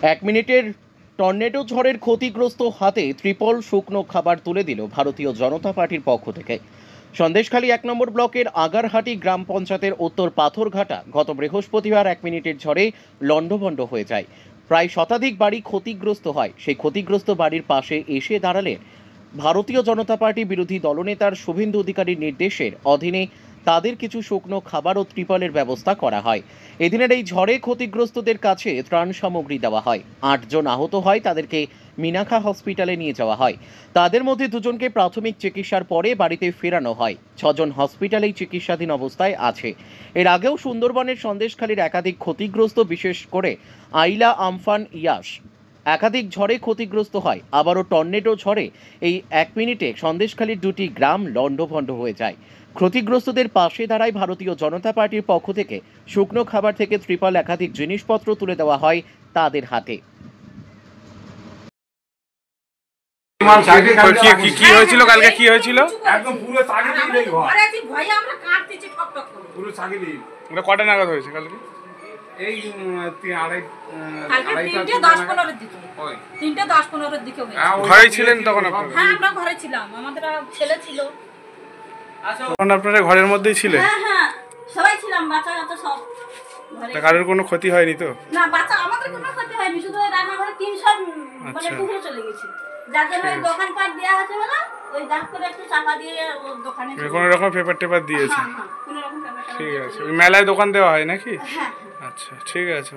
এক মিনিটের টর্নেডো ঝড়ের ক্ষতিগ্রস্ত হাতে ত্রিপল শুকনো খাবার তুলে দিল ভারতীয় জনতা পার্টির পক্ষ থেকে। সন্দেশখালী ১ নম্বর ব্লকের আগারহাটি গ্রাম পঞ্চায়েতের উত্তর পাথরঘাটা গত বৃহস্পতিবার ১ মিনিটের ঝড়ে লণ্ডভণ্ড হয়ে যায়। প্রায় শতাধিক বাড়ি ক্ষতিগ্রস্ত হয়। সেই ক্ষতিগ্রস্ত বাড়ির পাশে এসে দাঁড়ালেন ভারতীয় জনতা পার্টি বিরোধী দলনেতার শুভেন্দু অধিকারীর নির্দেশের অধীনে তাদের কিছু শুকনো খাবার ও ত্রিপলের ব্যবস্থা করা হয়। এদিনের এই ঝড়ে ক্ষতিগ্রস্তদের কাছে ত্রাণ সামগ্রী দেওয়া হয়। ৮ জন আহত হয়, তাদেরকে মিনাখা হসপিটালে নিয়ে যাওয়া হয়। তাদের মধ্যে 2জনকে প্রাথমিক চিকিৎসার পরে বাড়িতে ফেরানো হয়। 6জন হসপিটালেই চিকিৎসাধীন অবস্থায় আছে। এর আগেও সুন্দরবনের সন্দেশখালীর একাধিক ক্ষতিগ্রস্ত, বিশেষ করে আইলা, আমফান, ইয়াস একাধিক ঝড়ে ক্ষতিগ্রস্ত হয়। আবারও টর্নেডো ঝড়ে এই ১ মিনিটে সন্দেশখালীর 2টি গ্রাম লণ্ডভণ্ড হয়ে যায়। ক্ষতিগ্রস্তদের পাশে দাঁড়ায় ভারতীয় জনতা পার্টির পক্ষ থেকে। শুকনো খাবার থেকে ত্রিপল, একাধিক জিনিসপত্র তুলে দেওয়া হয় তাদের হাতে। কি হয়েছিল কালকে? কি হয়েছিল? একদম পুরো চাগি দিয়ে ঘর। আরে আজ ভয়ে আমরা কাঁদতেছি ঠক ঠক করে। পুরো চাগি দিয়ে। এটা কটা নাগাদ হয়েছে কালকে? এই 3:30 কালকে 3:10-15 এর দিকে। ওই 3:10-15 এর দিকে হয়েছে। ঘরে ছিলেন তখন আপনারা? হ্যাঁ, আমরা ঘরে ছিলাম। আমাদের ছেলে ছিল। আচ্ছা, তখন আপনারা ঘরের মধ্যেই ছিলেন? হ্যাঁ হ্যাঁ, সবাই ছিলাম, বাচ্চা কাচ্চা সব ঘরে। কারোর কোনো ক্ষতি হয়নি তো? না, বাচ্চা আমাদের কোনো ক্ষতি হয়নি, শুধু ওই রান্নাঘরে টিন সব মানে পুড়ে চলে গেছে। যার জন্য ওই দোকানপাট দেওয়া আছে বলে ওই দাগ করে একটু চাপা দিয়ে দোকানে কোনো রকম পেপার টেপার দিয়েছে? হ্যাঁ হ্যাঁ, কোনো রকম পেপার। ঠিক আছে। ওই মেলায় দোকান দেওয়া হয় নাকি? হ্যাঁ। আচ্ছা, ঠিক আছে।